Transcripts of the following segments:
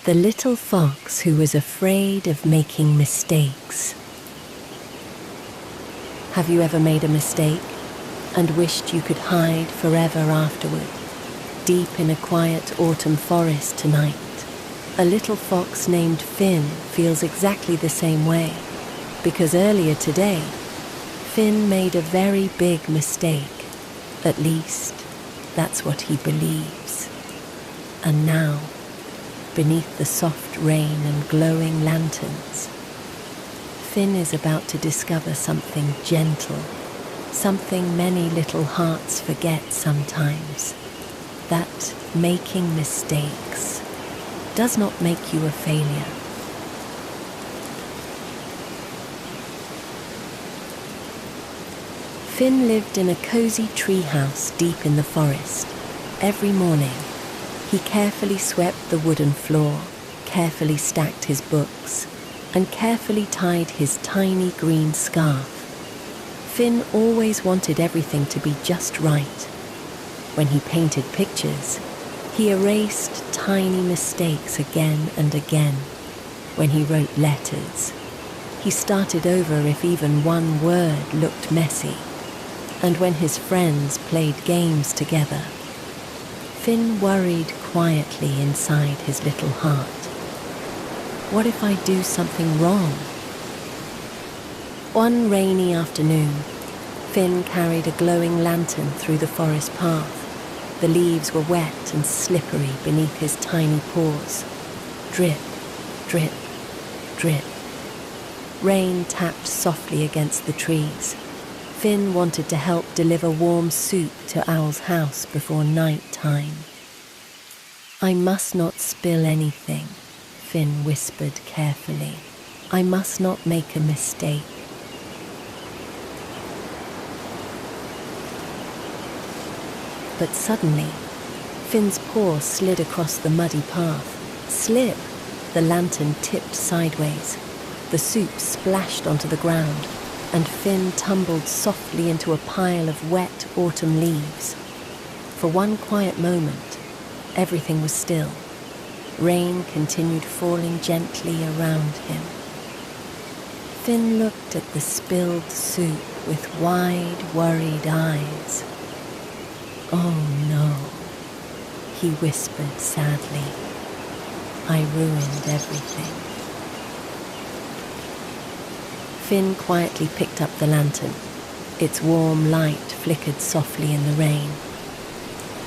The little fox who was afraid of making mistakes. Have you ever made a mistake and wished you could hide forever afterward, deep in a quiet autumn forest tonight? A little fox named Finn feels exactly the same way, because earlier today, Finn made a very big mistake. At least, that's what he believes. And now, beneath the soft rain and glowing lanterns, Finn is about to discover something gentle, something many little hearts forget sometimes, that making mistakes does not make you a failure. Finn lived in a cozy treehouse deep in the forest. Every morning, he carefully swept the wooden floor, carefully stacked his books, and carefully tied his tiny green scarf. Finn always wanted everything to be just right. When he painted pictures, he erased tiny mistakes again and again. When he wrote letters, he started over if even one word looked messy. And when his friends played games together, Finn worried quietly inside his little heart. What if I do something wrong? One rainy afternoon, Finn carried a glowing lantern through the forest path. The leaves were wet and slippery beneath his tiny paws. Drip, drip, drip. Rain tapped softly against the trees. Finn wanted to help deliver warm soup to Owl's house before night time. I must not spill anything, Finn whispered carefully. I must not make a mistake. But suddenly, Finn's paw slid across the muddy path. Slip! The lantern tipped sideways. The soup splashed onto the ground, and Finn tumbled softly into a pile of wet autumn leaves. For one quiet moment, everything was still. Rain continued falling gently around him. Finn looked at the spilled soup with wide, worried eyes. Oh no, he whispered sadly. I ruined everything. Finn quietly picked up the lantern. Its warm light flickered softly in the rain.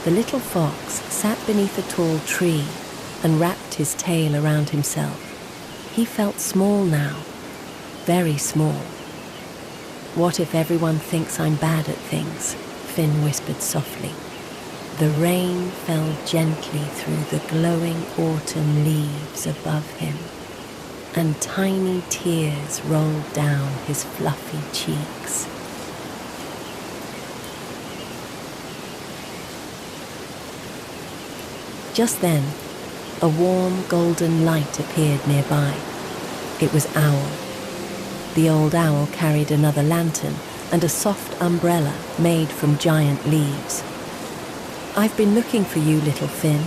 The little fox sat beneath a tall tree and wrapped his tail around himself. He felt small now, very small. What if everyone thinks I'm bad at things? Finn whispered softly. The rain fell gently through the glowing autumn leaves above him, and tiny tears rolled down his fluffy cheeks. Just then, a warm golden light appeared nearby. It was Owl. The old owl carried another lantern and a soft umbrella made from giant leaves. I've been looking for you, little Finn,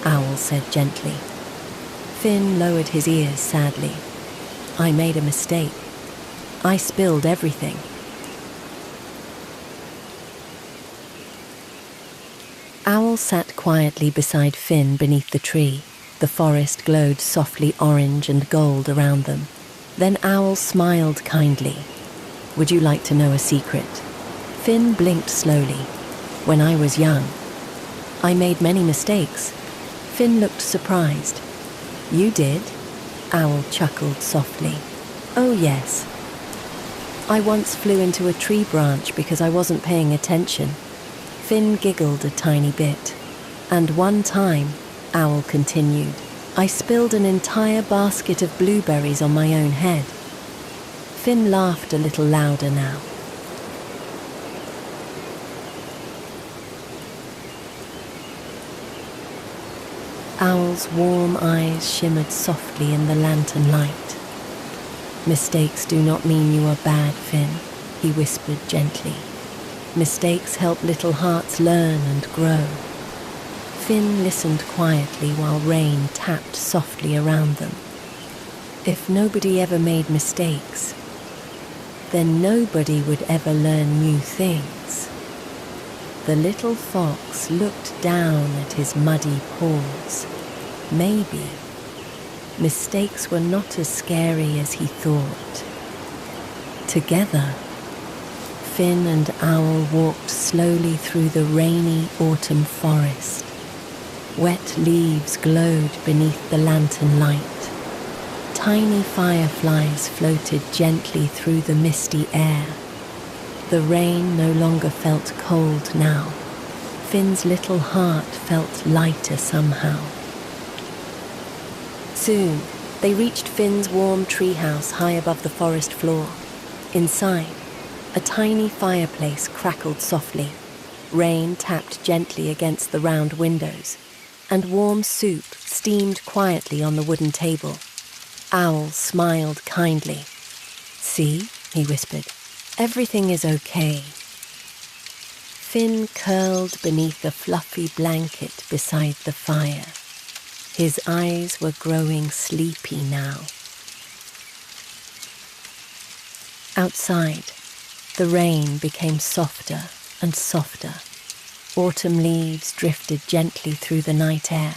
Owl said gently. Finn lowered his ears sadly. I made a mistake. I spilled everything. Owl sat quietly beside Finn beneath the tree. The forest glowed softly orange and gold around them. Then Owl smiled kindly. Would you like to know a secret? Finn blinked slowly. When I was young, I made many mistakes. Finn looked surprised. You did? Owl chuckled softly. Oh yes. I once flew into a tree branch because I wasn't paying attention. Finn giggled a tiny bit. And one time, Owl continued, I spilled an entire basket of blueberries on my own head. Finn laughed a little louder now. Owl's warm eyes shimmered softly in the lantern light. Mistakes do not mean you are bad, Finn, he whispered gently. Mistakes help little hearts learn and grow. Finn listened quietly while rain tapped softly around them. If nobody ever made mistakes, then nobody would ever learn new things. The little fox looked down at his muddy paws. Maybe mistakes were not as scary as he thought. Together, Finn and Owl walked slowly through the rainy autumn forest. Wet leaves glowed beneath the lantern light. Tiny fireflies floated gently through the misty air. The rain no longer felt cold now. Finn's little heart felt lighter somehow. Soon, they reached Finn's warm treehouse high above the forest floor. Inside, a tiny fireplace crackled softly. Rain tapped gently against the round windows, and warm soup steamed quietly on the wooden table. Owl smiled kindly. "See," he whispered, "everything is okay." Finn curled beneath a fluffy blanket beside the fire. His eyes were growing sleepy now. Outside, the rain became softer and softer. Autumn leaves drifted gently through the night air.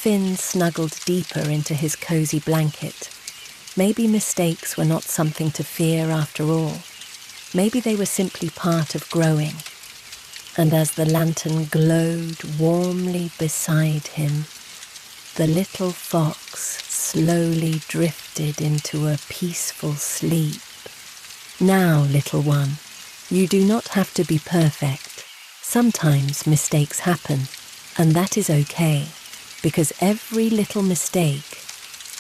Finn snuggled deeper into his cozy blanket. Maybe mistakes were not something to fear after all. Maybe they were simply part of growing. And as the lantern glowed warmly beside him, the little fox slowly drifted into a peaceful sleep. Now, little one, you do not have to be perfect. Sometimes mistakes happen, and that is okay, because every little mistake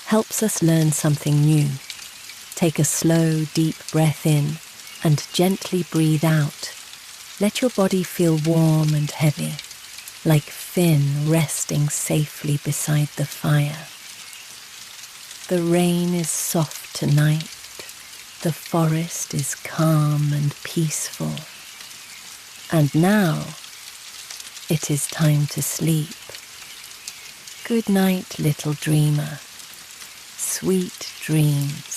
helps us learn something new. Take a slow, deep breath in and gently breathe out. Let your body feel warm and heavy, like Finn resting safely beside the fire. The rain is soft tonight. The forest is calm and peaceful. And now, it is time to sleep. Good night, little dreamer. Sweet dreams.